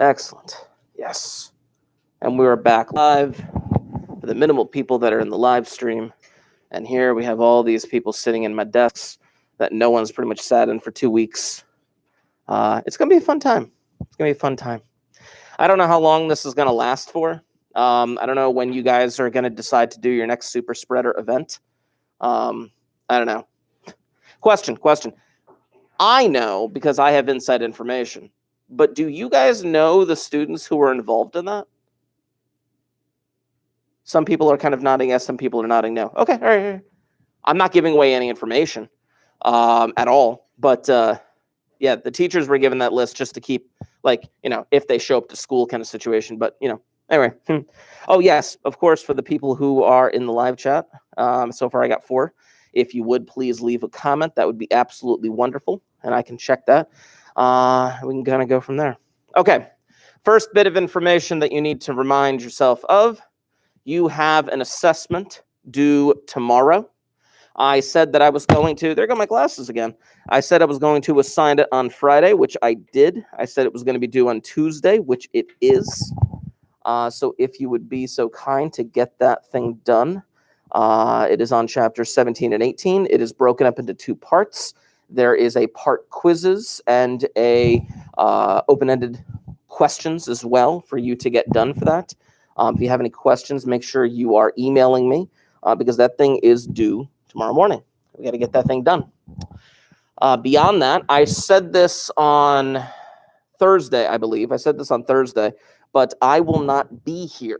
Excellent. Yes. And we're back live for the minimal people that are in the live stream. And here we have all these people sitting in my desks that no one's pretty much sat in for 2 weeks. It's going to be a fun time. It's going to be a fun time. I don't know how long this is going to last for. I don't know when you guys are going to decide to do your next super spreader event. I don't know. Question. I know because I have inside information. But do you guys know the students who were involved in that? Some people are kind of nodding yes, some people are nodding no. Okay, all right. I'm not giving away any information at all. But yeah, the teachers were given that list just to keep, like, if they show up to school kind of situation. But, anyway. Oh, yes, of course, for the people who are in the live chat. So far, I got 4. If you would, please leave a comment. That would be absolutely wonderful, and I can check that. We can kind of go from there. Okay, first bit of information that you need to remind yourself of. You have an assessment due tomorrow. I said that I was going to, there go my glasses again. I said I was going to assign it on Friday, which I did. I said it was going to be due on Tuesday, which it is. So if you would be so kind to get that thing done. It is on chapters 17 and 18. It is broken up into 2 parts. There is a part quizzes and a open-ended questions as well for you to get done for that. If you have any questions, make sure you are emailing me because that thing is due tomorrow morning. We got to get that thing done. Beyond that, I said this on Thursday, I believe. I said this on Thursday, but I will not be here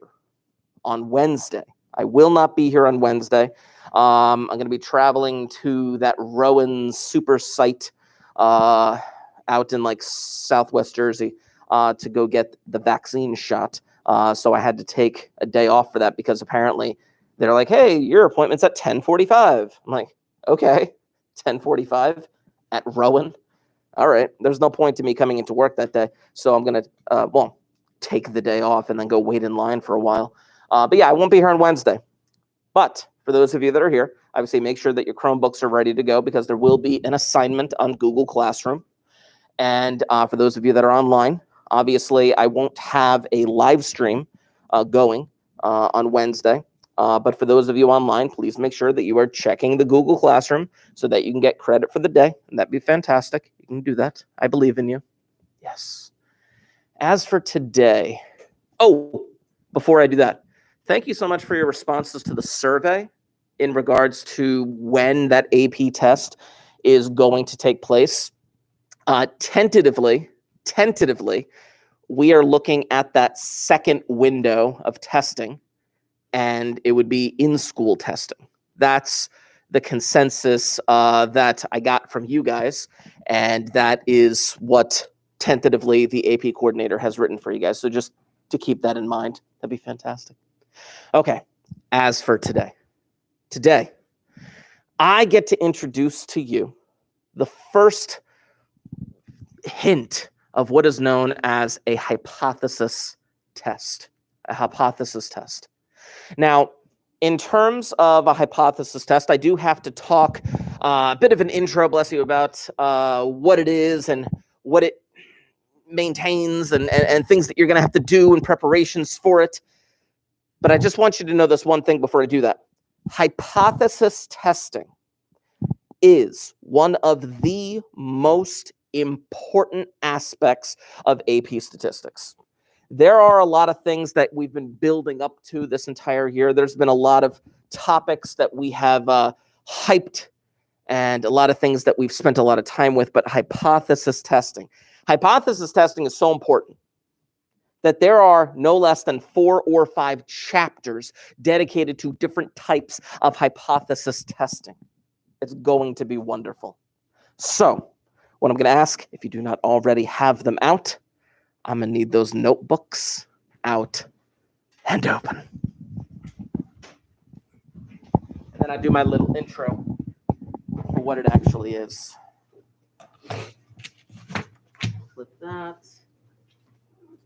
on Wednesday. I will not be here on Wednesday. I'm going to be traveling to that Rowan super site out in like Southwest Jersey to go get the vaccine shot. So I had to take a day off for that because apparently they're like, hey, your appointment's at 10:45. I'm like, okay, 10:45 at Rowan. All right. There's no point to me coming into work that day. So I'm going to, take the day off and then go wait in line for a while. But yeah, I won't be here on Wednesday. But for those of you that are here, obviously make sure that your Chromebooks are ready to go because there will be an assignment on Google Classroom. And for those of you that are online, obviously I won't have a live stream going on Wednesday. But for those of you online, please make sure that you are checking the Google Classroom so that you can get credit for the day. And that'd be fantastic. You can do that. I believe in you. Yes. As for today, before I do that, thank you so much for your responses to the survey in regards to when that AP test is going to take place. Tentatively, we are looking at that second window of testing, and it would be in-school testing. That's the consensus that I got from you guys, and that is what tentatively the AP coordinator has written for you guys. So just to keep that in mind, that'd be fantastic. Okay, as for today, I get to introduce to you the first hint of what is known as a hypothesis test. Now, in terms of a hypothesis test, I do have to talk a bit of an intro, bless you, about what it is and what it maintains and things that you're going to have to do and preparations for it. But I just want you to know this one thing before I do that. Hypothesis testing is one of the most important aspects of AP statistics. There are a lot of things that we've been building up to this entire year. There's been a lot of topics that we have hyped and a lot of things that we've spent a lot of time with, but hypothesis testing is so important that there are no less than 4 or 5 chapters dedicated to different types of hypothesis testing. It's going to be wonderful. So what I'm going to ask, if you do not already have them out, I'm going to need those notebooks out and open. And then I do my little intro for what it actually is. Flip that.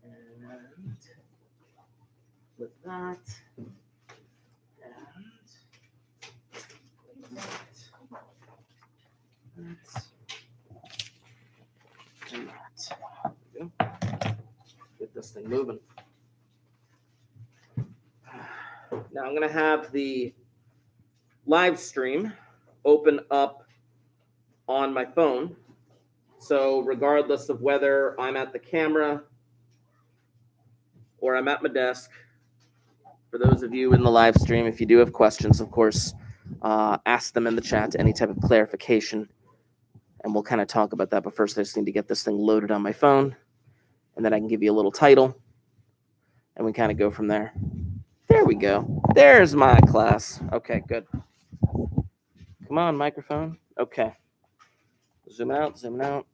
And flip that. And that. And that. Get this thing moving. Now I'm going to have the live stream open up on my phone. So regardless of whether I'm at the camera or I'm at my desk, for those of you in the live stream, if you do have questions, of course, ask them in the chat, any type of clarification, and we'll kind of talk about that. But first, I just need to get this thing loaded on my phone, and then I can give you a little title, and we kind of go from there. There we go. There's my class. Okay, good. Come on, microphone. Okay. Zooming out.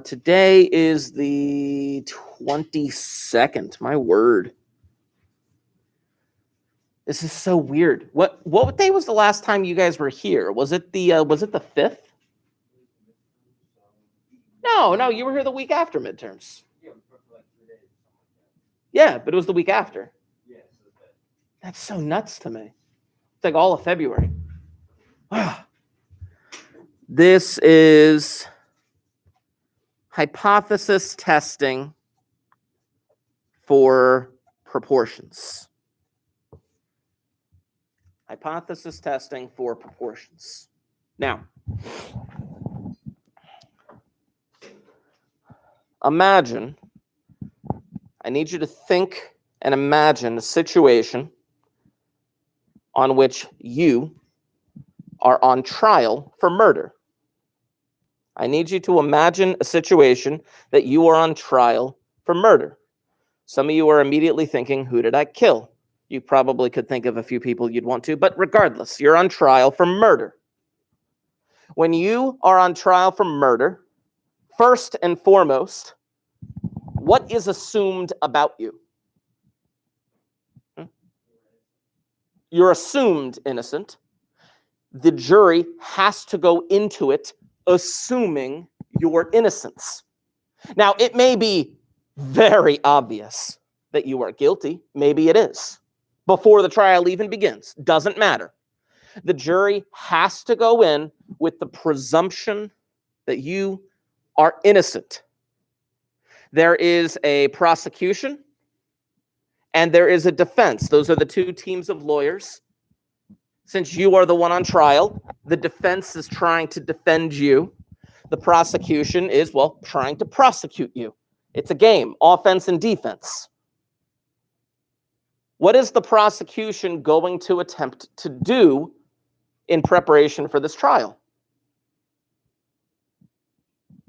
Today is the 22nd. My word. This is so weird. What day was the last time you guys were here? Was it the 5th? No, you were here the week after midterms. Yeah, but it was the week after. That's so nuts to me. It's like all of February. This is hypothesis testing for proportions. Hypothesis testing for proportions. Now, imagine, I need you to think and imagine a situation on which you are on trial for murder. I need you to imagine a situation that you are on trial for murder. Some of you are immediately thinking, who did I kill? You probably could think of a few people you'd want to, but regardless, you're on trial for murder. When you are on trial for murder, first and foremost, what is assumed about you? You're assumed innocent. The jury has to go into it assuming your innocence. Now, it may be very obvious that you are guilty. Maybe it is. Before the trial even begins. Doesn't matter. The jury has to go in with the presumption that you are innocent. There is a prosecution and there is a defense. Those are the two teams of lawyers. Since you are the one on trial, the defense is trying to defend you. The prosecution is, well, trying to prosecute you. It's a game, offense and defense. What is the prosecution going to attempt to do in preparation for this trial?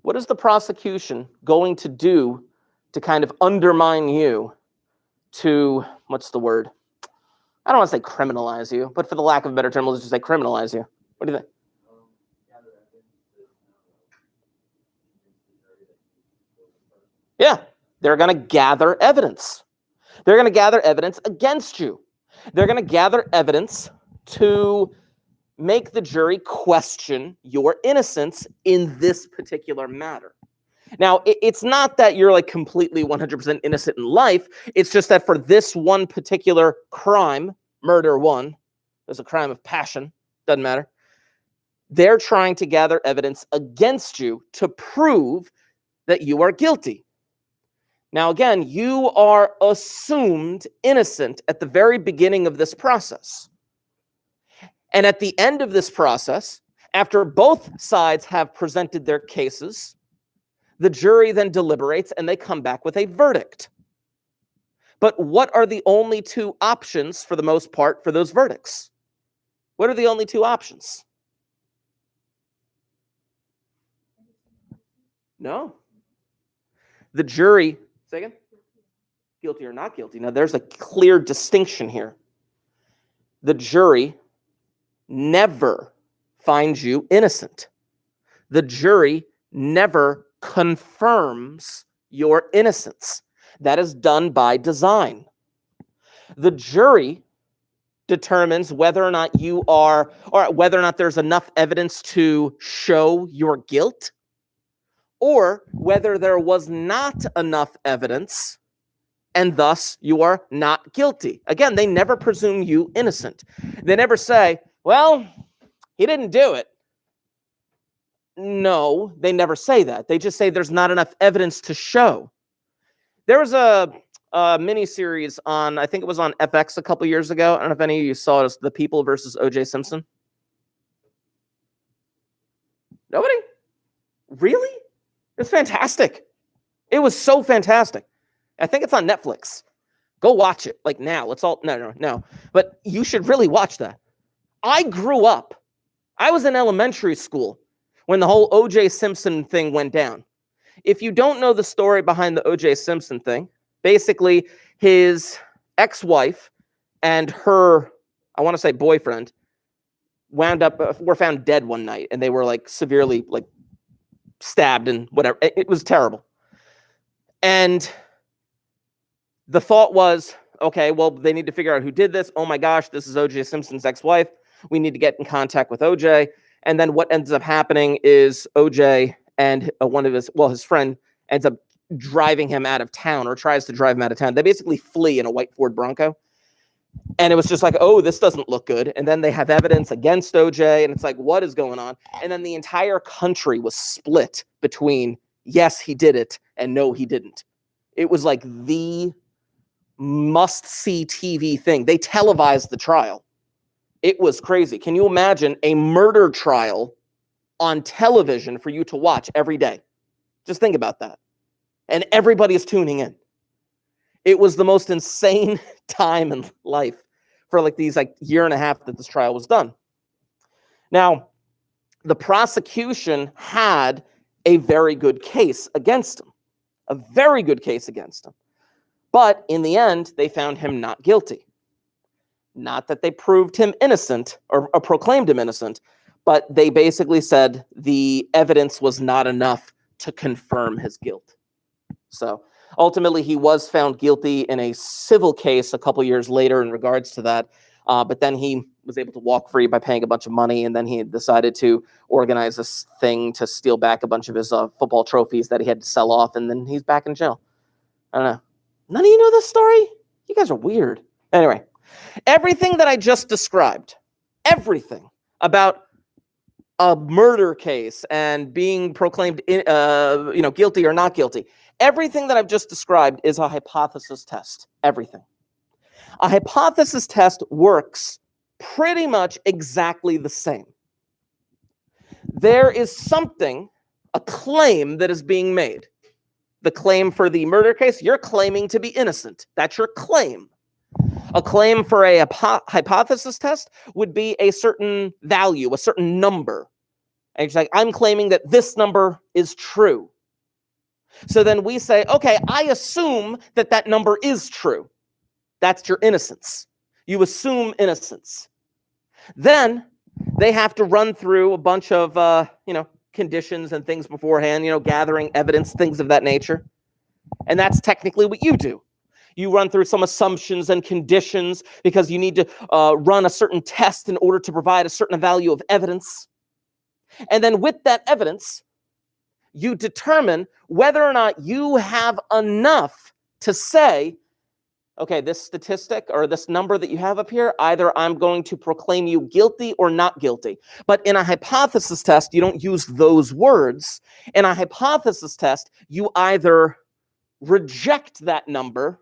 What is the prosecution going to do to kind of undermine you, to, what's the word? I don't want to say criminalize you, but for the lack of a better term, let's just say criminalize you. What do you think? Yeah, they're going to gather evidence. They're going to gather evidence against you. They're going to gather evidence to make the jury question your innocence in this particular matter. Now, it's not that you're like completely 100% innocent in life. It's just that for this one particular crime, murder one, there's a crime of passion, doesn't matter. They're trying to gather evidence against you to prove that you are guilty. Now, again, you are assumed innocent at the very beginning of this process. And at the end of this process, after both sides have presented their cases, the jury then deliberates and they come back with a verdict. But what are the only two options, for the most part, for those verdicts? What are the only two options? No. The jury, say again? Guilty or not guilty. Now, there's a clear distinction here. The jury never finds you innocent. The jury never confirms your innocence. That is done by design. The jury determines whether or not you are, or whether or not there's enough evidence to show your guilt, or whether there was not enough evidence and thus you are not guilty. Again, they never presume you innocent. They never say, well, he didn't do it. No, they never say that. They just say there's not enough evidence to show. There was a mini series on, I think it was on FX a couple years ago. I don't know if any of you saw it. It was The People versus O.J. Simpson. Nobody? Really? It's fantastic. It was so fantastic. I think it's on Netflix. Go watch it. Like now. Let's all no. But you should really watch that. I grew up. I was in elementary school when the whole O.J. Simpson thing went down. If you don't know the story behind the O.J. Simpson thing, basically his ex-wife and her, I want to say boyfriend, were found dead one night, and they were like severely like stabbed and whatever. It was terrible. And the thought was, okay, well, they need to figure out who did this. Oh my gosh, this is O.J. Simpson's ex-wife. We need to get in contact with O.J. And then what ends up happening is O.J. and his friend ends up driving him out of town, or tries to drive him out of town. They basically flee in a white Ford Bronco. And it was just like, oh, this doesn't look good. And then they have evidence against O.J. And it's like, what is going on? And then the entire country was split between, yes, he did it, and no, he didn't. It was like the must-see TV thing. They televised the trial. It was crazy. Can you imagine a murder trial on television for you to watch every day? Just think about that. And everybody is tuning in. It was the most insane time in life for like these year and a half that this trial was done. Now, the prosecution had a very good case against him. A very good case against him. But in the end, they found him not guilty. Not that they proved him innocent or proclaimed him innocent, but they basically said the evidence was not enough to confirm his guilt. So ultimately, he was found guilty in a civil case a couple years later in regards to that. But then he was able to walk free by paying a bunch of money. And then he decided to organize this thing to steal back a bunch of his football trophies that he had to sell off. And then he's back in jail. I don't know. None of you know this story? You guys are weird. Anyway, everything that I just described, everything about a murder case and being proclaimed guilty or not guilty, everything that I've just described is a hypothesis test. Everything. A hypothesis test works pretty much exactly the same. There is something, a claim that is being made. The claim for the murder case, you're claiming to be innocent. That's your claim. A claim for a hypothesis test would be a certain value, a certain number. And it's like, I'm claiming that this number is true. So then we say, okay, I assume that that number is true. That's your innocence. You assume innocence. Then they have to run through a bunch of, conditions and things beforehand, gathering evidence, things of that nature. And that's technically what you do. You run through some assumptions and conditions because you need to run a certain test in order to provide a certain value of evidence. And then with that evidence, you determine whether or not you have enough to say, okay, this statistic or this number that you have up here, either I'm going to proclaim you guilty or not guilty. But in a hypothesis test, you don't use those words. In a hypothesis test, you either reject that number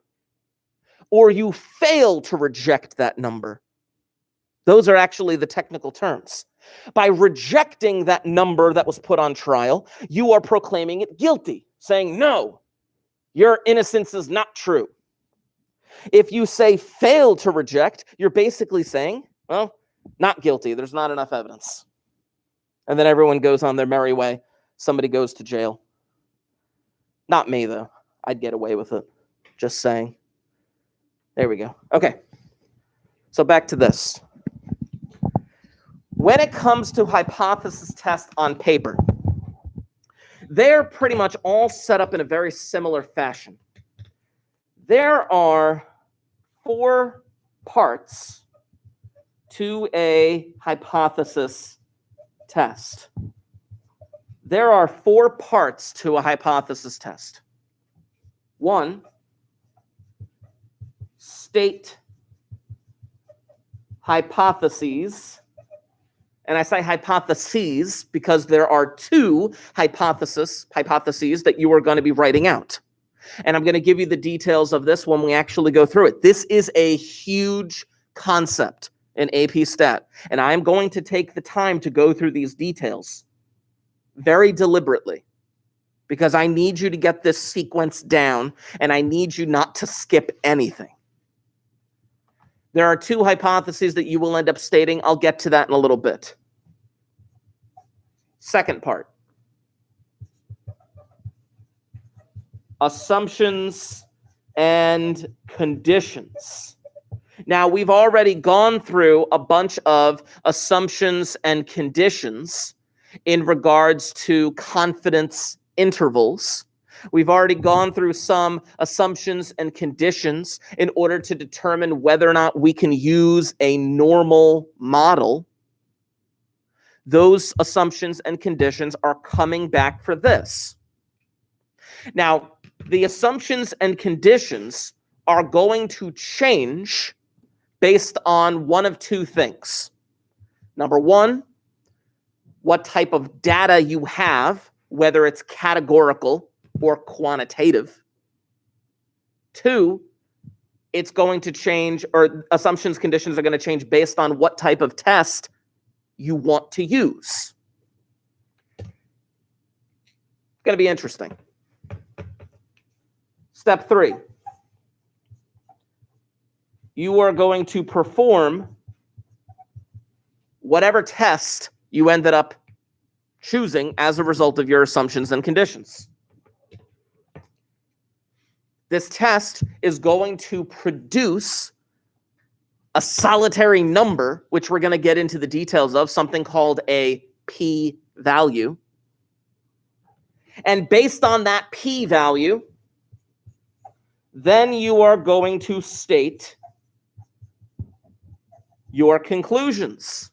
or you fail to reject that number. Those are actually the technical terms. By rejecting that number that was put on trial, you are proclaiming it guilty, saying, no, your innocence is not true. If you say fail to reject, you're basically saying, well, not guilty. There's not enough evidence. And then everyone goes on their merry way. Somebody goes to jail. Not me, though. I'd get away with it. Just saying. There we go. Okay. So back to this. When it comes to hypothesis tests on paper, they're pretty much all set up in a very similar fashion. There are 4 parts to a hypothesis test. There are 4 parts to a hypothesis test. 1, state hypotheses. And I say hypotheses because there are 2 hypotheses that you are going to be writing out. And I'm going to give you the details of this when we actually go through it. This is a huge concept in AP Stat, and I'm going to take the time to go through these details very deliberately, because I need you to get this sequence down, and I need you not to skip anything. There are two hypotheses that you will end up stating. I'll get to that in a little bit. Second part. Assumptions and conditions. Now, we've already gone through a bunch of assumptions and conditions in regards to confidence intervals. We've already gone through some assumptions and conditions in order to determine whether or not we can use a normal model. Those assumptions and conditions are coming back for this. Now, the assumptions and conditions are going to change based on one of two things. Number one, what type of data you have, whether it's categorical or quantitative. Two, it's going to change, or assumptions, conditions are going to change based on what type of test you want to use. It's going to be interesting. Step 3. You are going to perform whatever test you ended up choosing as a result of your assumptions and conditions. This test is going to produce a solitary number, which we're going to get into the details of, something called a p-value. And based on that p-value, then you are going to state your conclusions.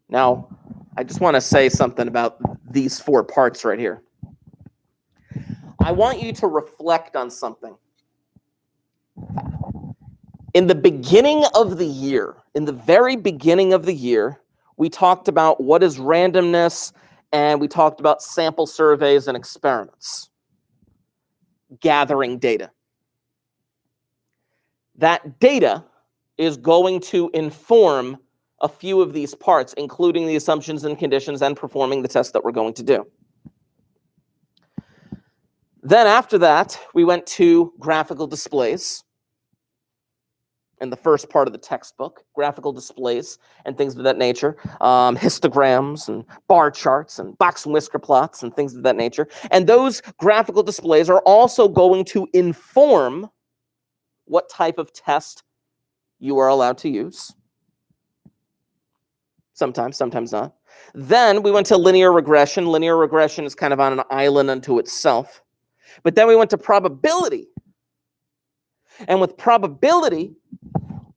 Now, I just want to say something about these 4 parts right here. I want you to reflect on something. In the beginning of the year, in the very beginning of the year, we talked about what is randomness, and we talked about sample surveys and experiments, gathering data. That data is going to inform a few of these parts, including the assumptions and conditions and performing the test that we're going to do. Then after that, we went to graphical displays in the first part of the textbook, graphical displays and things of that nature, histograms and bar charts and box and whisker plots and things of that nature. And those graphical displays are also going to inform what type of test you are allowed to use. Sometimes, sometimes not. Then we went to linear regression. Linear regression is kind of on an island unto itself. But then we went to probability. And with probability,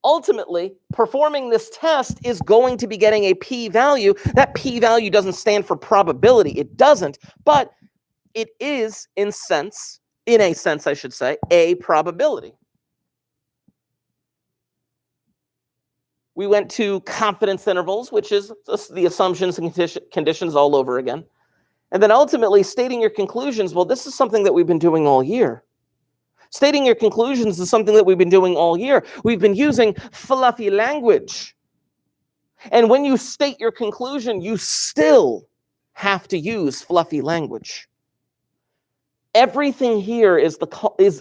ultimately, performing this test is going to be getting a p-value. That p-value doesn't stand for probability. It doesn't. But it is, in a sense, I should say, a probability. We went to confidence intervals, which is just the assumptions and conditions all over again. And then ultimately stating your conclusions. Well, this is something that we've been doing all year. Stating your conclusions is something that we've been doing all year. We've been using fluffy language. And when you state your conclusion, you still have to use fluffy language. Everything here is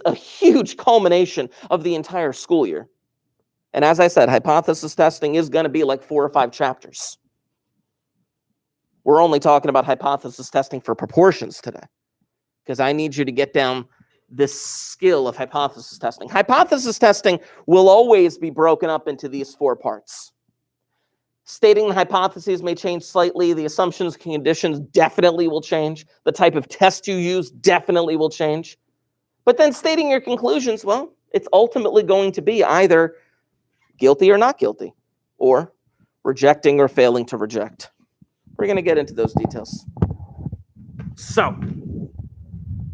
a huge culmination of the entire school year. And as I said, hypothesis testing is going to be like 4 or 5 chapters. We're only talking about hypothesis testing for proportions today, because I need you to get down this skill of hypothesis testing. Hypothesis testing will always be broken up into these 4 parts. Stating the hypotheses may change slightly. The assumptions and conditions definitely will change. The type of test you use definitely will change. But then stating your conclusions, well, it's ultimately going to be either guilty or not guilty, or rejecting or failing to reject. We're going to get into those details. So,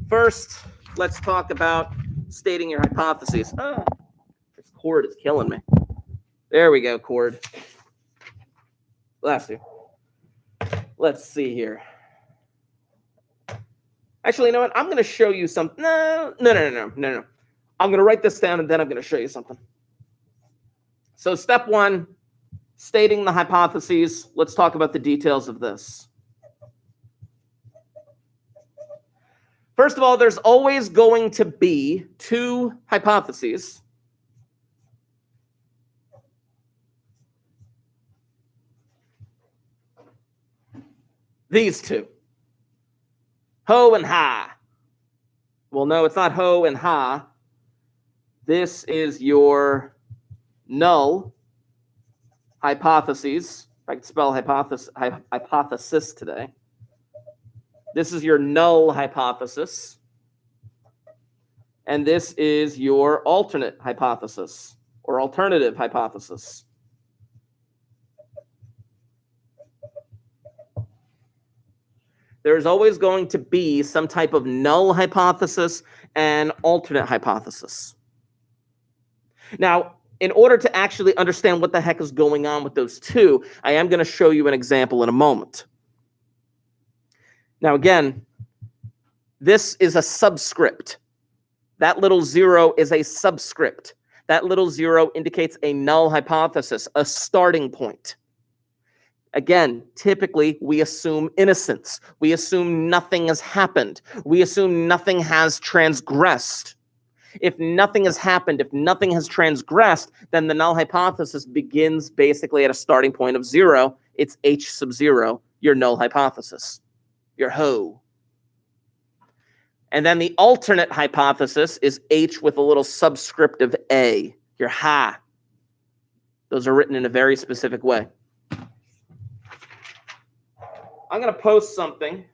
first, let's talk about stating your hypotheses. This cord is killing me. There we go, cord. Bless you. let's see here. Actually, you know what? I'm going to show you something. No. I'm going to write this down, and then I'm going to show you something. So step one, stating the hypotheses. Let's talk about the details of this. First of all, there's always going to be two hypotheses. These two. Ho and ha. Well, no, it's not ho and ha. This is your null hypotheses. If I could spell hypothesis today. This is your null hypothesis. And this is your alternate hypothesis or alternative hypothesis. There's always going to be some type of null hypothesis and alternate hypothesis. Now, in order to actually understand what the heck is going on with those two, I am going to show you an example in a moment. Now, again, this is a subscript. That little zero is a subscript. That little zero indicates a null hypothesis, a starting point. Again, typically, we assume innocence. We assume nothing has happened. We assume nothing has transgressed. If nothing has happened, if nothing has transgressed, then the null hypothesis begins basically at a starting point of zero. It's H sub zero, your null hypothesis, your ho. And then the alternate hypothesis is H with a little subscript of A, your ha. Those are written in a very specific way. I'm going to post something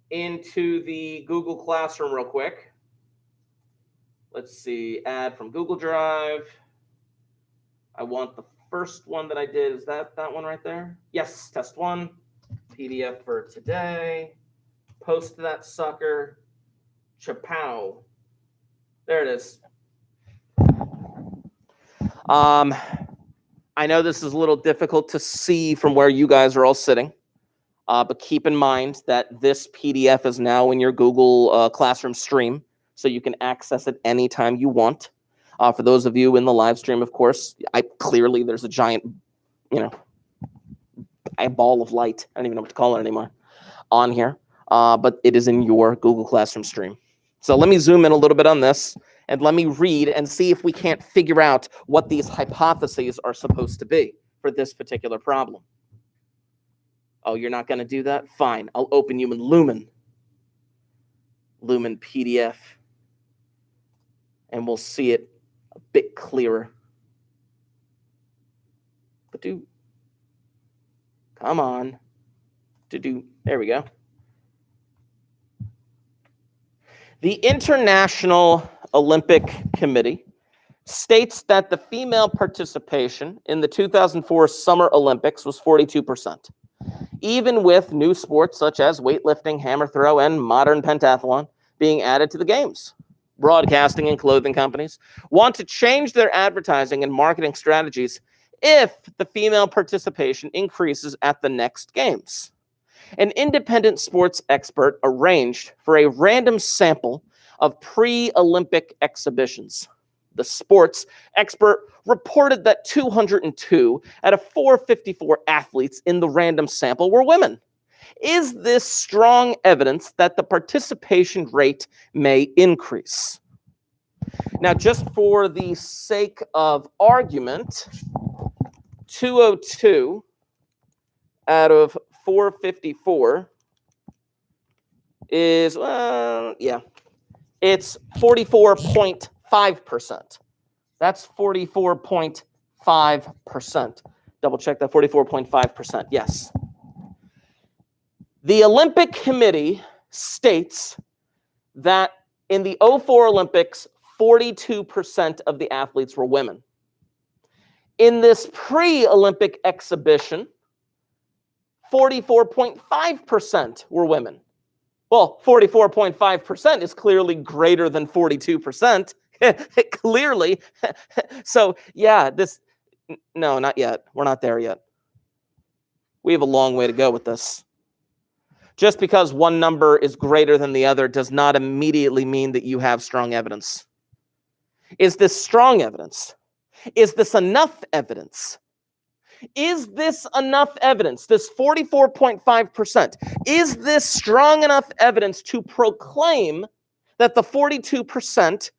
into the Google Classroom real quick. Let's see, add from Google Drive. I want the first one that I did. Is that one right there? Yes, test one. PDF for today. Post that sucker. Chapow. There it is. I know this is a little difficult to see from where you guys are all sitting. But keep in mind that this PDF is now in your Google Classroom stream, so you can access it anytime you want. For those of you in the live stream, of course, clearly there's a giant, a ball of light. I don't even know what to call it anymore on here. But it is in your Google Classroom stream. So let me zoom in a little bit on this, and let me read and see if we can't figure out what these hypotheses are supposed to be for this particular problem. Oh, you're not going to do that? Fine. I'll open you in Lumen. Lumen PDF. And we'll see it a bit clearer. Come on. There we go. The International Olympic Committee states that the female participation in the 2004 Summer Olympics was 42%. Even with new sports such as weightlifting, hammer throw, and modern pentathlon being added to the games. Broadcasting and clothing companies want to change their advertising and marketing strategies if the female participation increases at the next games. An independent sports expert arranged for a random sample of pre-Olympic exhibitions. The sports expert reported that 202 out of 454 athletes in the random sample were women. Is this strong evidence that the participation rate may increase? Now, just for the sake of argument, 202 out of 454 is, it's 44.5%. That's 44.5%. Double check that, 44.5%. Yes. The Olympic Committee states that in the 2004 Olympics, 42% of the athletes were women. In this pre-Olympic exhibition, 44.5% were women. Well, 44.5% is clearly greater than 42%. Clearly. So, yeah, no, not yet. We're not there yet. We have a long way to go with this. Just because one number is greater than the other does not immediately mean that you have strong evidence. Is this strong evidence? Is this enough evidence? Is this enough evidence, this 44.5%, is this strong enough evidence to proclaim that the 42%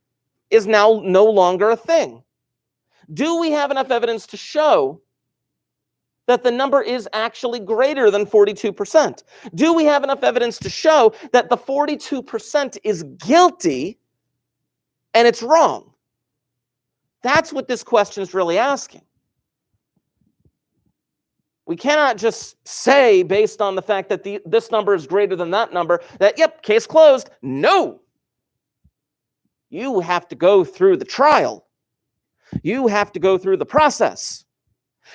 is now no longer a thing? Do we have enough evidence to show that the number is actually greater than 42%? Do we have enough evidence to show that the 42% is guilty and it's wrong? That's what this question is really asking. We cannot just say, based on the fact that this number is greater than that number, that, yep, case closed. No. You have to go through the trial. You have to go through the process.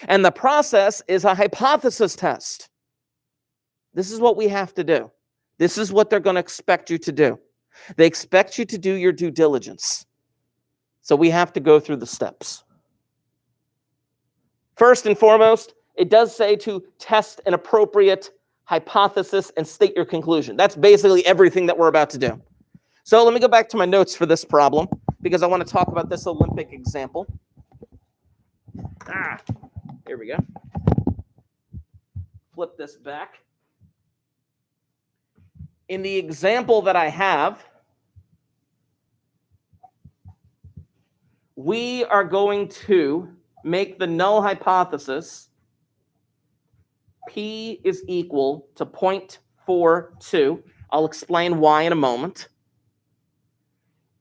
And the process is a hypothesis test. This is what we have to do. This is what they're going to expect you to do. They expect you to do your due diligence. So we have to go through the steps. First and foremost, it does say to test an appropriate hypothesis and state your conclusion. That's basically everything that we're about to do. So let me go back to my notes for this problem, because I want to talk about this Olympic example. Here we go. Flip this back. In the example that I have, we are going to make the null hypothesis P is equal to 0.42. I'll explain why in a moment.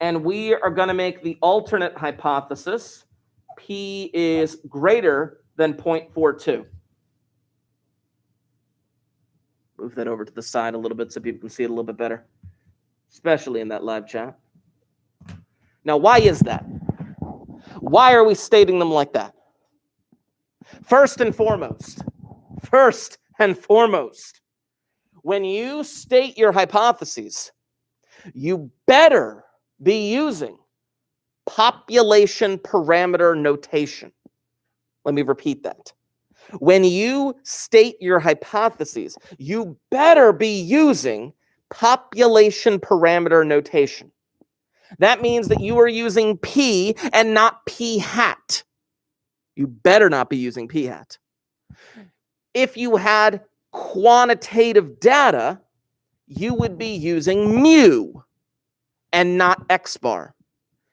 And we are going to make the alternate hypothesis P is greater than 0.42. Move that over to the side a little bit so people can see it a little bit better, especially in that live chat. Now, why is that? Why are we stating them like that? First and foremost, when you state your hypotheses, you better be using population parameter notation. Let me repeat that. When you state your hypotheses, you better be using population parameter notation. That means that you are using P and not P hat. You better not be using P hat. If you had quantitative data, you would be using mu and not X bar.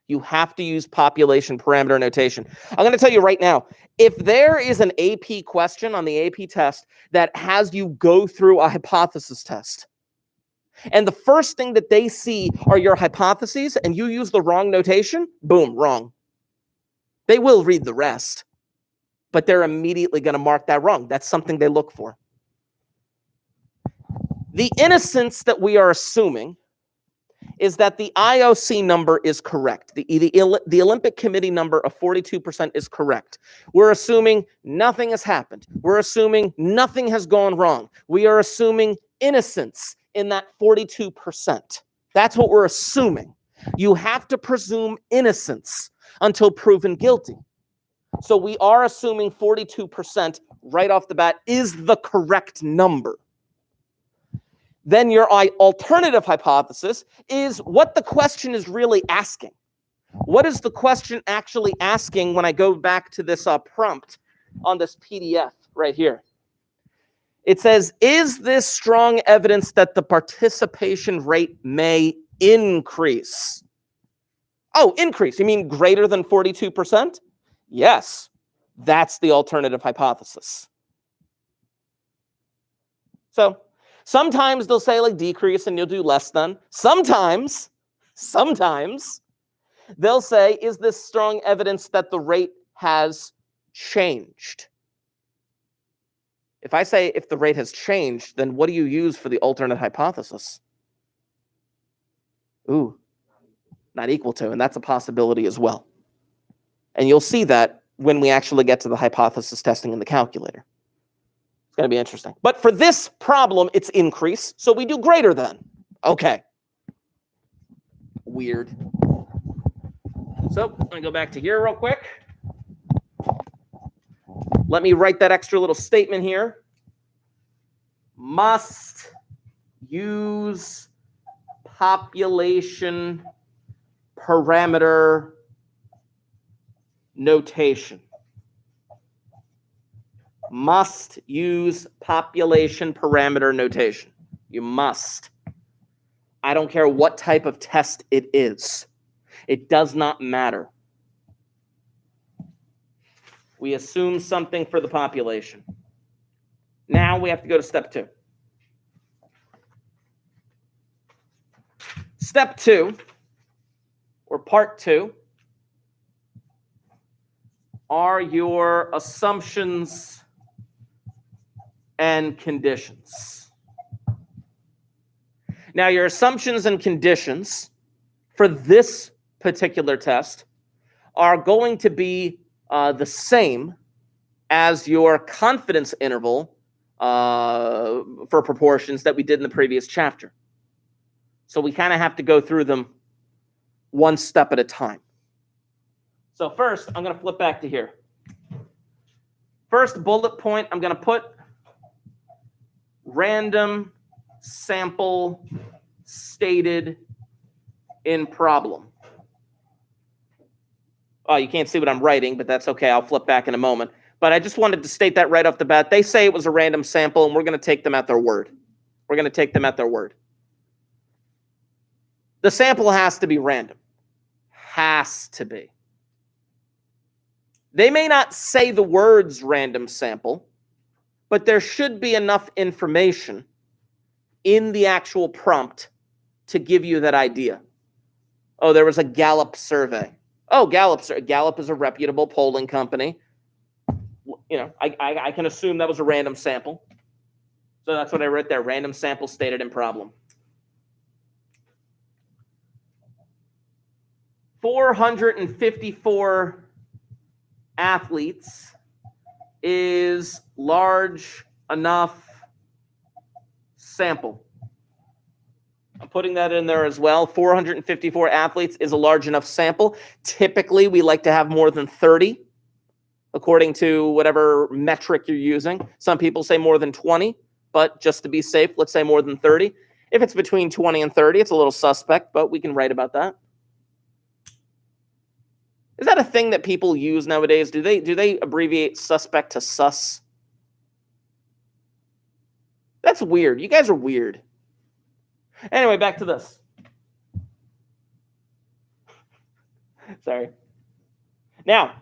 You have to use population parameter notation. I'm going to tell you right now, if there is an AP question on the AP test that has you go through a hypothesis test, and the first thing that they see are your hypotheses, and you use the wrong notation, boom, wrong. They will read the rest, but they're immediately going to mark that wrong. That's something they look for. The innocence that we are assuming is that the IOC number is correct. The Olympic Committee number of 42% is correct. We're assuming nothing has happened. We're assuming nothing has gone wrong. We are assuming innocence in that 42%. That's what we're assuming. You have to presume innocence until proven guilty. So we are assuming 42% right off the bat is the correct number. Then your alternative hypothesis is what the question is really asking. What is the question actually asking when I go back to this prompt on this PDF right here? It says, is this strong evidence that the participation rate may increase? Oh, increase. You mean greater than 42%? Yes, that's the alternative hypothesis. So sometimes they'll say like decrease and you'll do less than. Sometimes they'll say, is this strong evidence that the rate has changed? If I say if the rate has changed, then what do you use for the alternate hypothesis? Ooh, not equal to, and that's a possibility as well. And you'll see that when we actually get to the hypothesis testing in the calculator. It's going to be interesting. But for this problem, it's increase, so we do greater than. Okay. Weird. So I'm going to go back to here real quick. Let me write that extra little statement here. Must use population parameter notation. Must use population parameter notation. You must. I don't care what type of test it is. It does not matter. We assume something for the population. Now we have to go to step 2. Step 2, or part 2, are your assumptions and conditions. Now, your assumptions and conditions for this particular test are going to be the same as your confidence interval for proportions that we did in the previous chapter. So we kind of have to go through them one step at a time. So first, I'm going to flip back to here. First bullet point, I'm going to put random sample stated in problem. Oh, you can't see what I'm writing, but that's okay. I'll flip back in a moment. But I just wanted to state that right off the bat. They say it was a random sample, and we're going to take them at their word. We're going to take them at their word. The sample has to be random. Has to be. They may not say the words random sample, but there should be enough information in the actual prompt to give you that idea. Oh, there was a Gallup survey. Oh, Gallup is a reputable polling company. You know, I can assume that was a random sample. So that's what I wrote there, random sample stated in problem. 454 athletes is large enough sample. I'm putting that in there as well. 454 athletes is a large enough sample. Typically, we like to have more than 30, according to whatever metric you're using. Some people say more than 20, but just to be safe, let's say more than 30. If it's between 20 and 30, it's a little suspect, but we can write about that. Is that a thing that people use nowadays? Do they abbreviate suspect to sus? That's weird. You guys are weird. Anyway, back to this. Sorry. Now,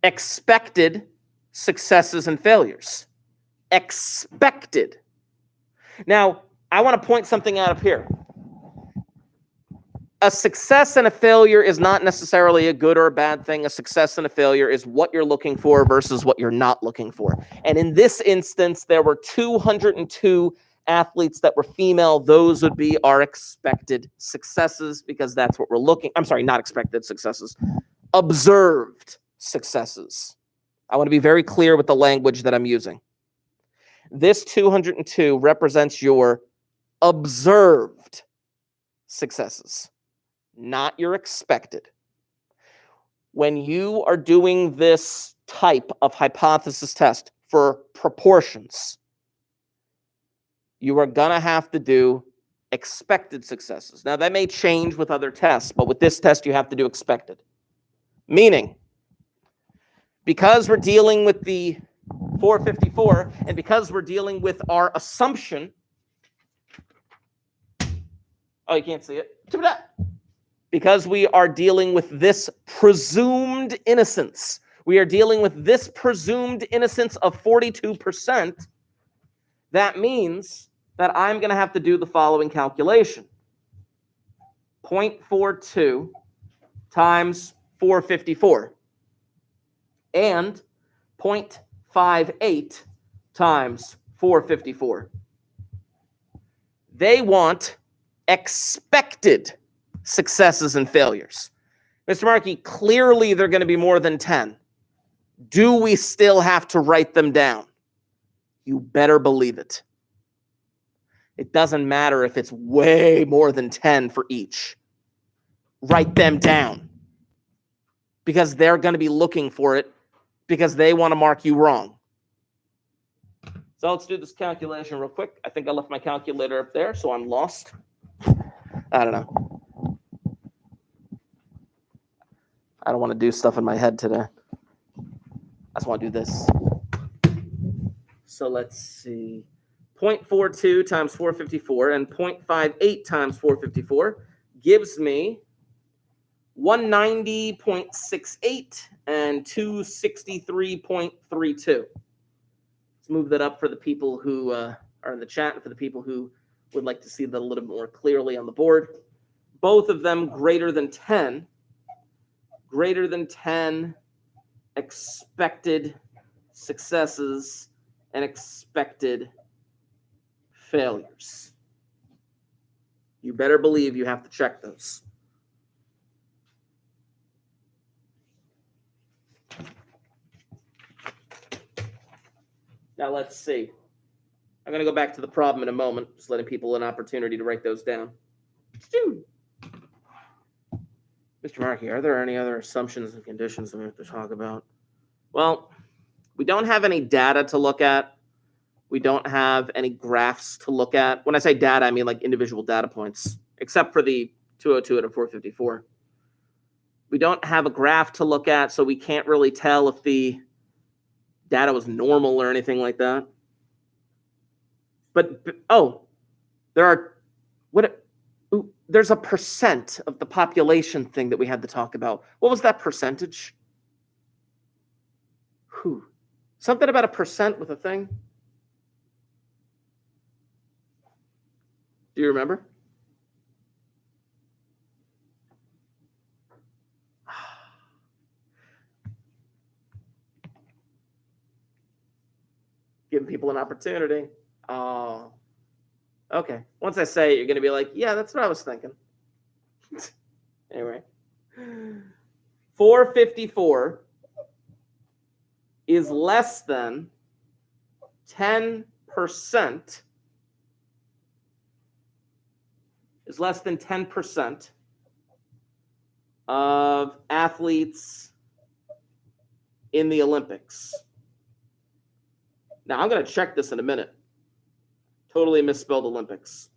expected successes and failures. Expected. Now, I want to point something out up here. A success and a failure is not necessarily a good or a bad thing. A success and a failure is what you're looking for versus what you're not looking for. And in this instance, there were 202 athletes that were female. Those would be our expected successes because that's what we're looking. I'm sorry, not expected successes. Observed successes. I want to be very clear with the language that I'm using. This 202 represents your observed successes, not your expected. When you are doing this type of hypothesis test for proportions, you are going to have to do expected successes. Now, that may change with other tests, but with this test, you have to do expected. Meaning, because we're dealing with the 454, and because we're dealing with our assumption, oh, you can't see it. Because we are dealing with this presumed innocence. We are dealing with this presumed innocence of 42%. That means that I'm going to have to do the following calculation. 0.42 times 454 and 0.58 times 454. They want expected successes and failures. Mr. Markey, clearly they're going to be more than 10. Do we still have to write them down? You better believe it. It doesn't matter if it's way more than 10 for each. Write them down. Because they're going to be looking for it because they want to mark you wrong. So let's do this calculation real quick. I think I left my calculator up there, so I'm lost. I don't know. I don't want to do stuff in my head today. I just want to do this. So let's see. 0.42 times 454 and 0.58 times 454 gives me 190.68 and 263.32. Let's move that up for the people who are in the chat and for the people who would like to see that a little bit more clearly on the board. Both of them greater than 10. Greater than 10 expected successes and expected failures. You better believe you have to check those. Now let's see. I'm going to go back to the problem in a moment, just letting people an opportunity to write those down. Dude. Mr. Markey, are there any other assumptions and conditions that we have to talk about? Well, we don't have any data to look at. We don't have any graphs to look at. When I say data, I mean like individual data points, except for the 202 and 454. We don't have a graph to look at, so we can't really tell if the data was normal or anything like that. But there's a percent of the population thing that we had to talk about. What was that percentage? Something about a percent with a thing? Do you remember? Giving people an opportunity. Oh, okay. Once I say it, you're going to be like, yeah, that's what I was thinking. Anyway. 454 is less than 10%. Is less than 10% of athletes in the Olympics. Now, I'm going to check this in a minute. Totally misspelled Olympics.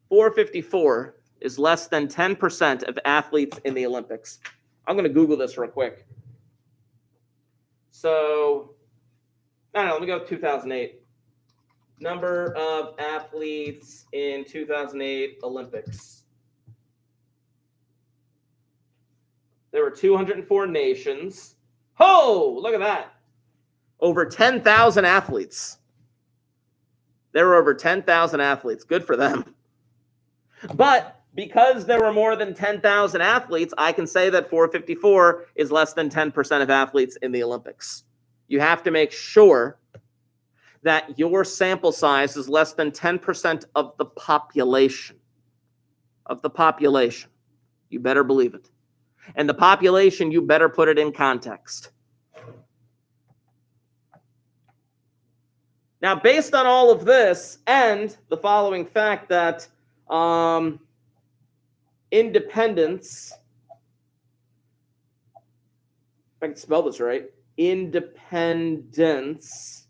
454 is less than 10% of athletes in the Olympics. I'm going to Google this real quick. So, let me go with 2008. Number of athletes in 2008 Olympics. There were 204 nations. Oh, look at that. Over 10,000 athletes. There were over 10,000 athletes. Good for them. But because there were more than 10,000 athletes, I can say that 454 is less than 10% of athletes in the Olympics. You have to make sure that your sample size is less than 10% of the population. You better believe it. And the population, you better put it in context. Now, based on all of this and the following fact that independence, if I can spell this right, independence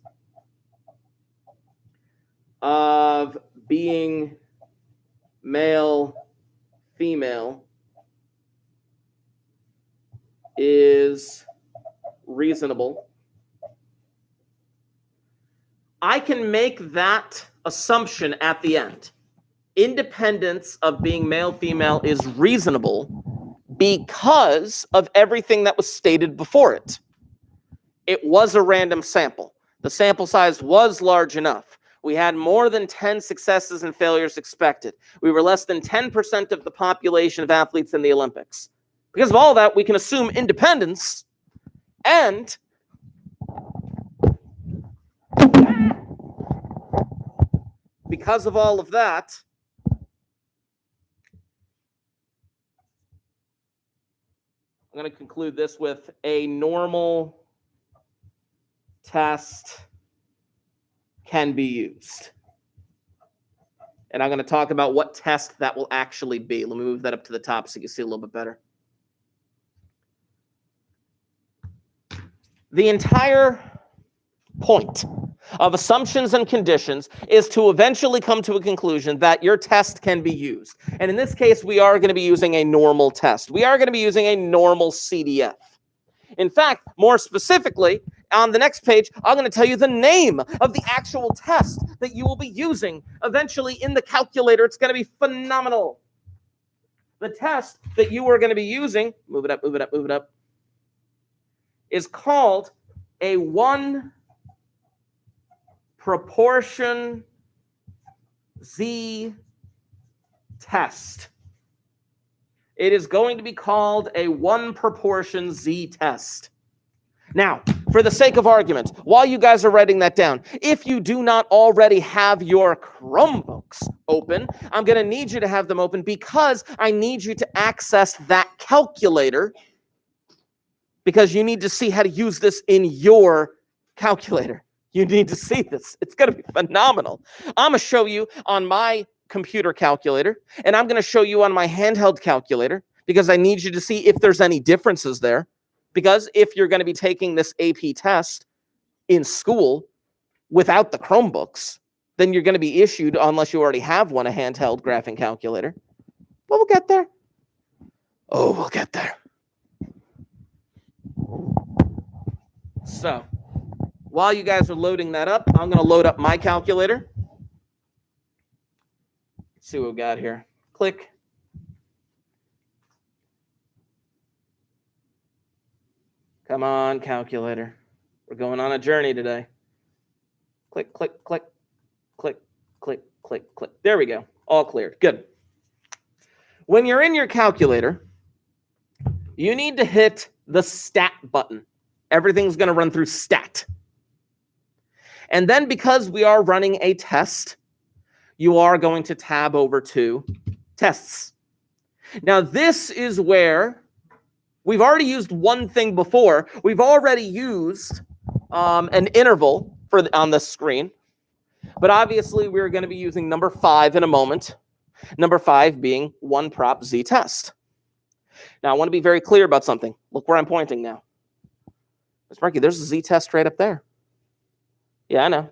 of being male, female is reasonable. I can make that assumption at the end. Independence of being male, female is reasonable because of everything that was stated before it. It was a random sample. The sample size was large enough. We had more than 10 successes and failures expected. We were less than 10% of the population of athletes in the Olympics. Because of all that, we can assume independence, and because of all of that, I'm going to conclude this with a normal test can be used. And I'm going to talk about what test that will actually be. Let me move that up to the top so you can see a little bit better. The entire point of assumptions and conditions is to eventually come to a conclusion that your test can be used. And in this case, we are going to be using a normal test. We are going to be using a normal CDF. In fact, more specifically, on the next page, I'm going to tell you the name of the actual test that you will be using eventually in the calculator. It's going to be phenomenal. The test that you are going to be using, move it up, move it up, move it up, is called a one proportion Z test. It is going to be called a one proportion Z test. Now, for the sake of argument, while you guys are writing that down, if you do not already have your Chromebooks open, I'm going to need you to have them open because I need you to access that calculator because you need to see how to use this in your calculator. You need to see this. It's going to be phenomenal. I'm going to show you on my computer calculator, and I'm going to show you on my handheld calculator because I need you to see if there's any differences there. Because if you're going to be taking this AP test in school without the Chromebooks, then you're going to be issued, unless you already have one, a handheld graphing calculator. But we'll get there. Oh, we'll get there. So, while you guys are loading that up, I'm going to load up my calculator. Let's see what we've got here. Click. Come on, calculator. We're going on a journey today. Click, click, click, click, click, click, click. There we go. All cleared. Good. When you're in your calculator, you need to hit the stat button. Everything's going to run through stat. And then because we are running a test, you are going to tab over to tests. Now, this is where we've already used one thing before. We've already used an interval on the screen. But obviously, we're going to be using number 5 in a moment. Number 5 being one prop Z test. Now, I want to be very clear about something. Look where I'm pointing now. Ms. Markey, there's a Z test right up there. Yeah, I know.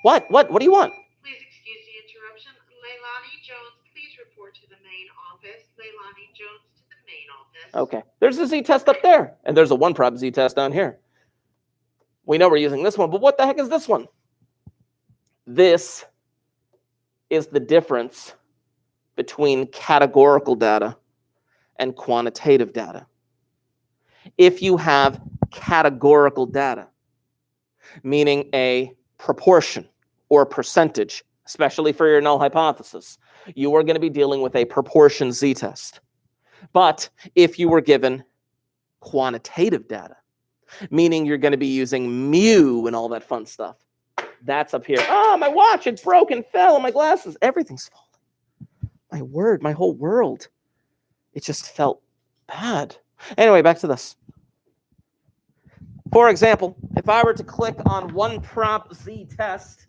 What do you want? Please excuse the interruption. Leilani Jones, please report to the main office. Leilani Jones to the main office. Okay. There's a Z test up there. And there's a one prop Z test down here. We know we're using this one, but what the heck is this one? This is the difference between categorical data and quantitative data. If you have categorical data, meaning a proportion or percentage, especially for your null hypothesis, you are going to be dealing with a proportion Z test. But if you were given quantitative data, meaning you're going to be using mu and all that fun stuff, that's up here. Oh, my watch, it broke and fell, and my glasses, everything's falling. My word, my whole world. It just felt bad. Anyway, back to this. For example, if I were to click on one prop Z test,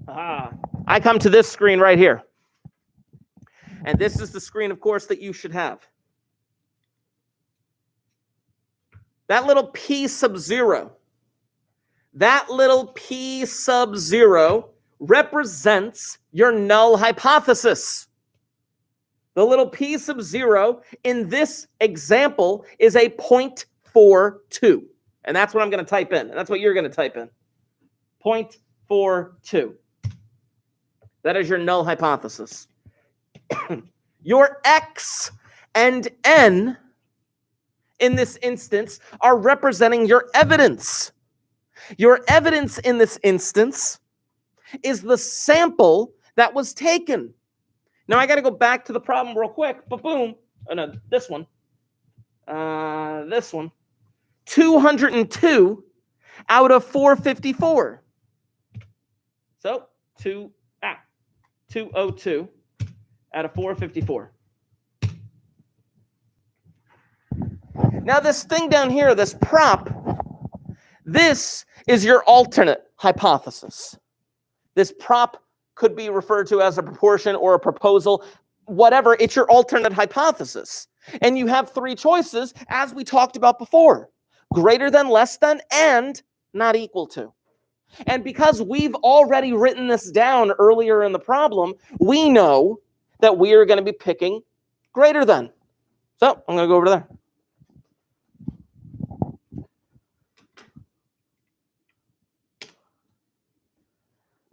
I come to this screen right here. And this is the screen, of course, that you should have. That little P sub 0, represents your null hypothesis. The little P sub 0 in this example is a 0.42. And that's what I'm going to type in. And that's what you're going to type in. 0.42. That is your null hypothesis. Your X and N in this instance are representing your evidence. Your evidence in this instance is the sample that was taken. Now, I got to go back to the problem real quick. Ba-boom. Oh, no, this one. This one. 202 out of 454. So, 202 out of 454. Now, this thing down here, this prop, this is your alternate hypothesis. This prop could be referred to as a proportion or a proposal, whatever. It's your alternate hypothesis. And you have three choices, as we talked about before. Greater than, less than, and not equal to. And because we've already written this down earlier in the problem, we know that we are going to be picking greater than. So I'm going to go over there.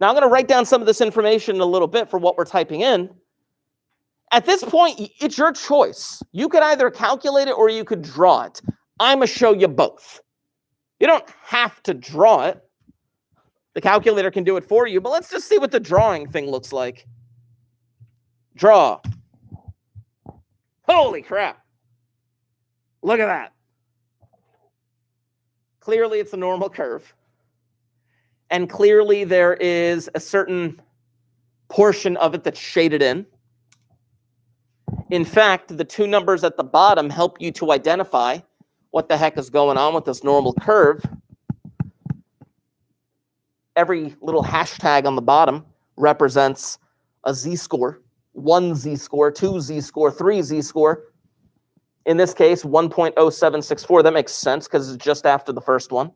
Now I'm going to write down some of this information in a little bit for what we're typing in. At this point, it's your choice. You could either calculate it or you could draw it. I'm going to show you both. You don't have to draw it. The calculator can do it for you, but let's just see what the drawing thing looks like. Draw. Holy crap. Look at that. Clearly, it's a normal curve. And clearly, there is a certain portion of it that's shaded in. In fact, the two numbers at the bottom help you to identify what the heck is going on with this normal curve. Every little hashtag on the bottom represents a z-score, 1 z-score, 2 z-score, 3 z-score. In this case, 1.0764. That makes sense because it's just after the first one.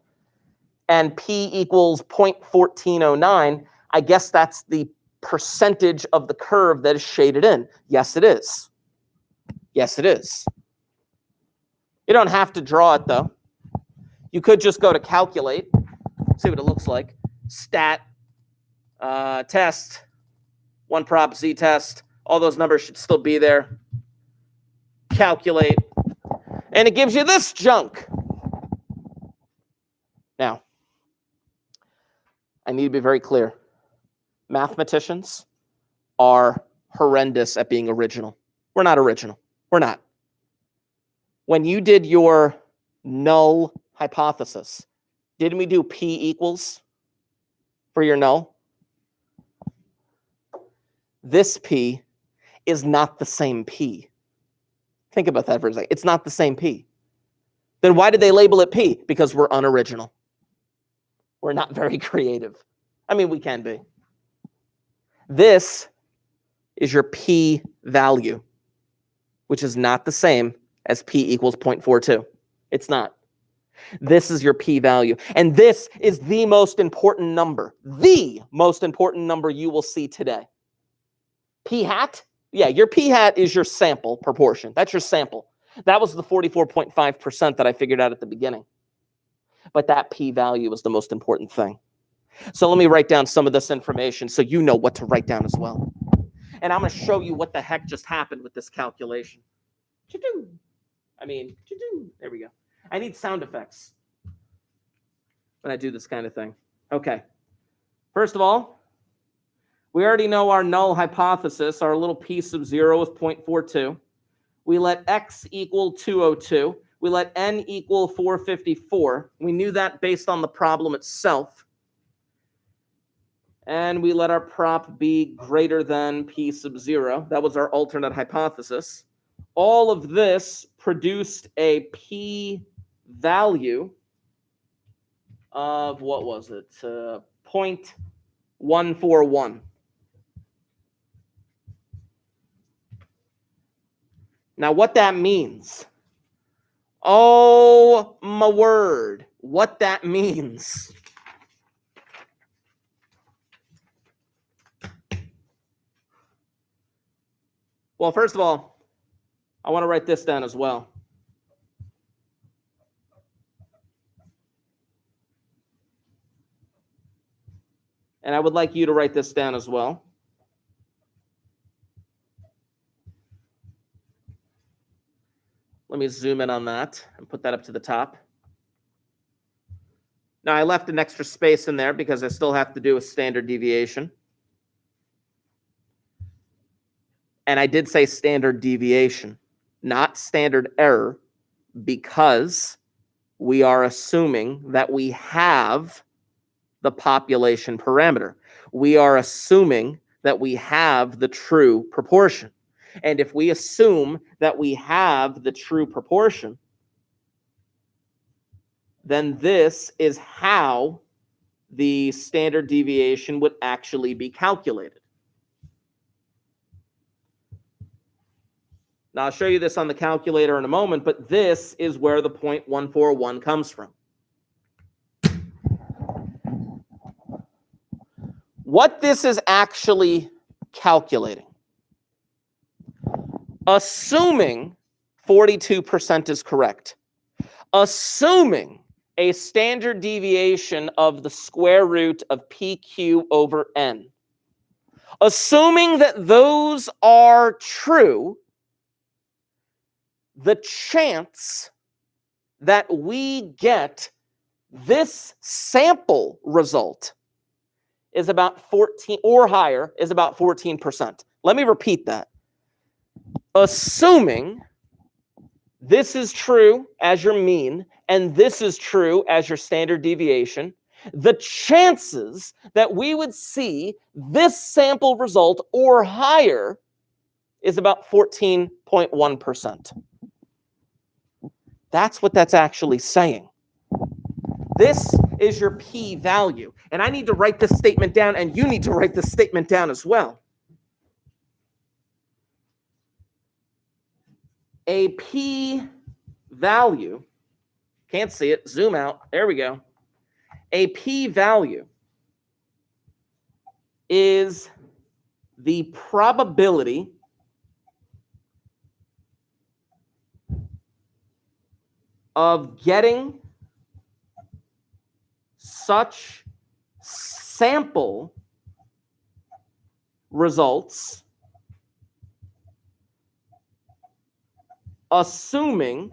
And p equals 0.1409. I guess that's the percentage of the curve that is shaded in. Yes, it is. Yes, it is. You don't have to draw it, though. You could just go to calculate, see what it looks like. Stat, test, 1 prop z test. All those numbers should still be there. Calculate. And it gives you this junk. Now, I need to be very clear. Mathematicians are horrendous at being original. We're not original. We're not. When you did your null hypothesis, didn't we do P equals for your null? This P is not the same P. Think about that for a second. It's not the same P. Then why did they label it P? Because we're unoriginal. We're not very creative. I mean, we can be. This is your P value, which is not the same as P equals 0.42. It's not. This is your P value. And this is the most important number you will see today. P hat? Yeah, your P hat is your sample proportion. That's your sample. That was the 44.5% that I figured out at the beginning. But that P value is the most important thing. So let me write down some of this information so you know what to write down as well. And I'm going to show you what the heck just happened with this calculation. There we go. I need sound effects when I do this kind of thing. Okay. First of all, we already know our null hypothesis. Our little piece of 0 is 0.42. We let x equal 202. We let n equal 454. We knew that based on the problem itself. And we let our prop be greater than p sub 0. That was our alternate hypothesis. All of this produced a p value of, what was it? 0.141. Now, what that means, oh my word, what that means. Well, first of all, I want to write this down as well. And I would like you to write this down as well. Let me zoom in on that and put that up to the top. Now, I left an extra space in there because I still have to do a standard deviation. And I did say standard deviation, not standard error, because we are assuming that we have the population parameter. We are assuming that we have the true proportion. And if we assume that we have the true proportion, then this is how the standard deviation would actually be calculated. Now, I'll show you this on the calculator in a moment, but this is where the 0.141 comes from. what this is actually calculating, assuming 42% is correct, assuming a standard deviation of the square root of PQ over N, assuming that those are true, the chance that we get this sample result is about 14 or higher, is about 14%. Let me repeat that. Assuming this is true as your mean and this is true as your standard deviation, the chances that we would see this sample result or higher is about 14.1%. That's what that's actually saying. This is your p-value. And I need to write this statement down, and you need to write this statement down as well. A p-value, can't see it, zoom out, there we go. A p-value is the probability of getting such sample results, assuming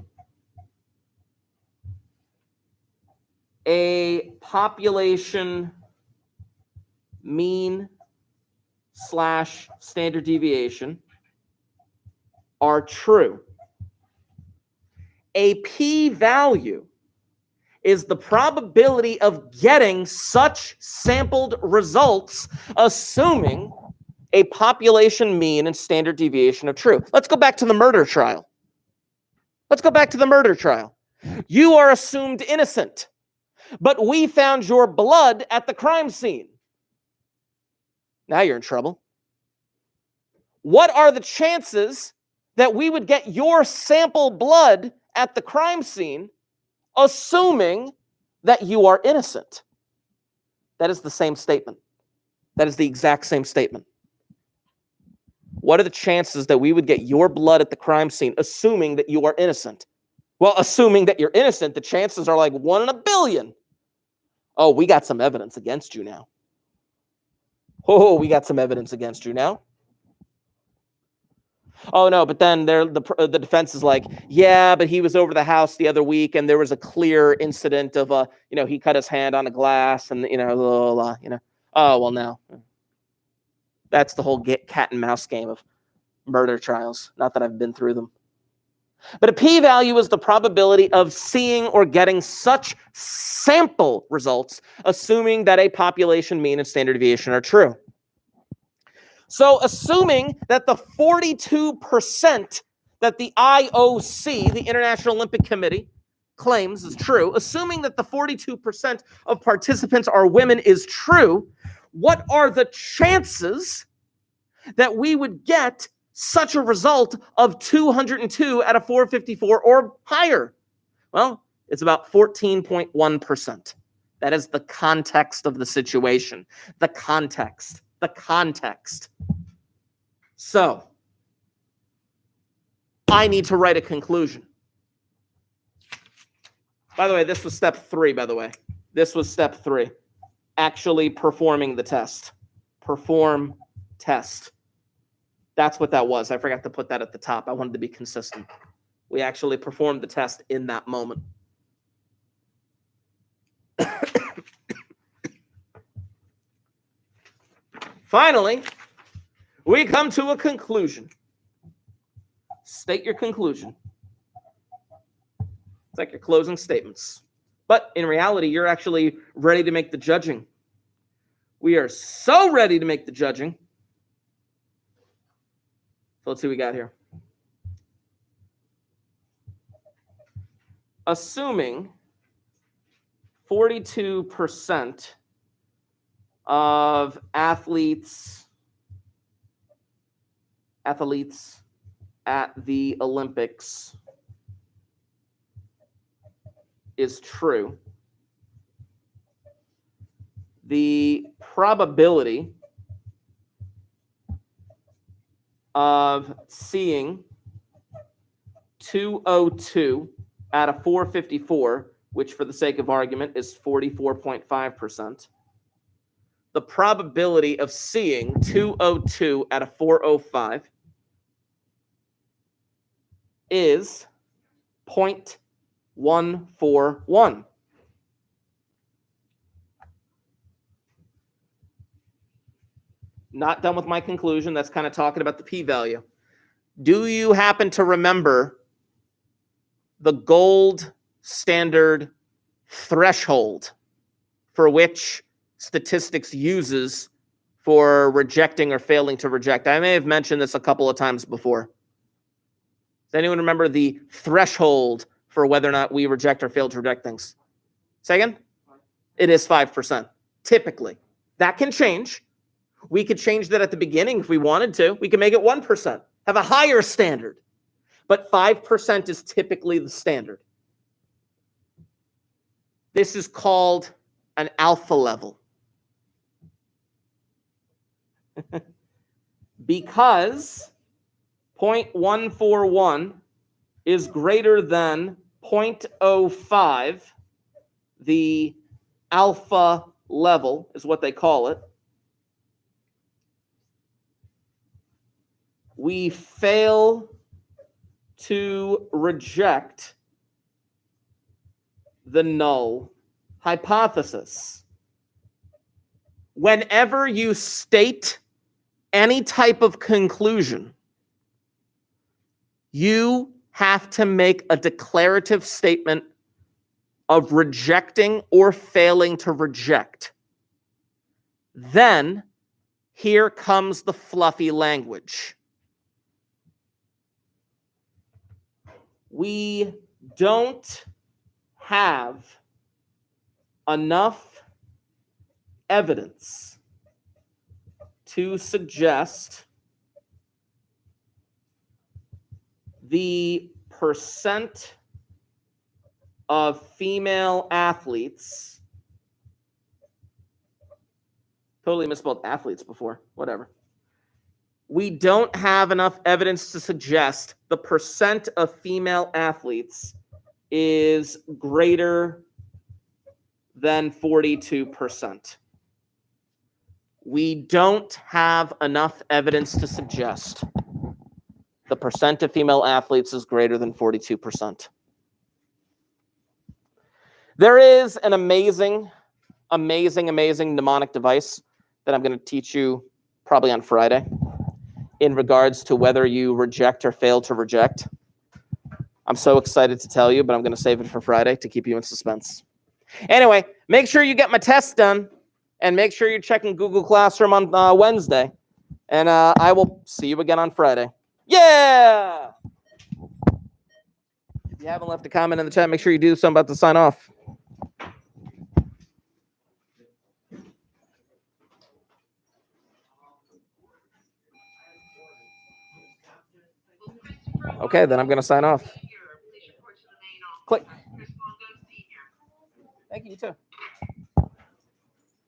a population mean / standard deviation are true. A p-value is the probability of getting such sampled results, assuming a population mean and standard deviation are true. Let's go back to the murder trial. You are assumed innocent, but we found your blood at the crime scene. Now you're in trouble. What are the chances that we would get your sample blood at the crime scene, assuming that you are innocent? That is the same statement. That is the exact same statement. What are the chances that we would get your blood at the crime scene, assuming that you are innocent? Well, assuming that you're innocent, the chances are like 1 in a billion. Oh, we got some evidence against you now. Oh, no, but then the defense is like, yeah, but he was over the house the other week, and there was a clear incident of he cut his hand on a glass, and blah, blah, blah, Oh, well, no. That's the whole cat and mouse game of murder trials. Not that I've been through them. But a p-value is the probability of seeing or getting such sample results, assuming that a population mean and standard deviation are true. So assuming that the 42% that the IOC, the International Olympic Committee, claims is true, assuming that the 42% of participants are women is true, what are the chances that we would get such a result of 202 out of 454 or higher? Well, it's about 14.1%. That is the context of the situation. The context. So, I need to write a conclusion. By the way, this was step 3, Actually performing the test. Perform test. That's what that was. I forgot to put that at the top. I wanted to be consistent. We actually performed the test in that moment. Finally, we come to a conclusion. State your conclusion. It's like your closing statements. But in reality, you're actually ready to make the judging. We are so ready to make the judging. So let's see what we got here. Assuming 42% of athletes at the Olympics is true, the probability of seeing 202 out of 454, which for the sake of argument is 44.5%. The probability of seeing 202 out of 405 is 0.141. Not done with my conclusion. That's kind of talking about the p-value. Do you happen to remember the gold standard threshold for which statistics uses for rejecting or failing to reject? I may have mentioned this a couple of times before. Does anyone remember the threshold for whether or not we reject or fail to reject things? Say again? It is 5%, typically. That can change. We could change that at the beginning if we wanted to. We can make it 1%, have a higher standard. But 5% is typically the standard. This is called an alpha level. Because 0.141 is greater than 0.05, the alpha level is what they call it. We fail to reject the null hypothesis. Whenever you state any type of conclusion, you have to make a declarative statement of rejecting or failing to reject. Then, here comes the fluffy language. We don't have enough evidence to suggest the percent of female athletes, totally misspelled athletes before, whatever. We don't have enough evidence to suggest the percent of female athletes is greater than 42%. We don't have enough evidence to suggest the percent of female athletes is greater than 42%. There is an amazing mnemonic device that I'm going to teach you probably on Friday in regards to whether you reject or fail to reject. I'm so excited to tell you, but I'm going to save it for Friday to keep you in suspense. Anyway, make sure you get my tests done, and make sure you're checking Google Classroom on Wednesday. And I will see you again on Friday. Yeah! If you haven't left a comment in the chat, make sure you do so. I'm about to sign off. Okay, then I'm going to sign off. Click. Thank you, you too.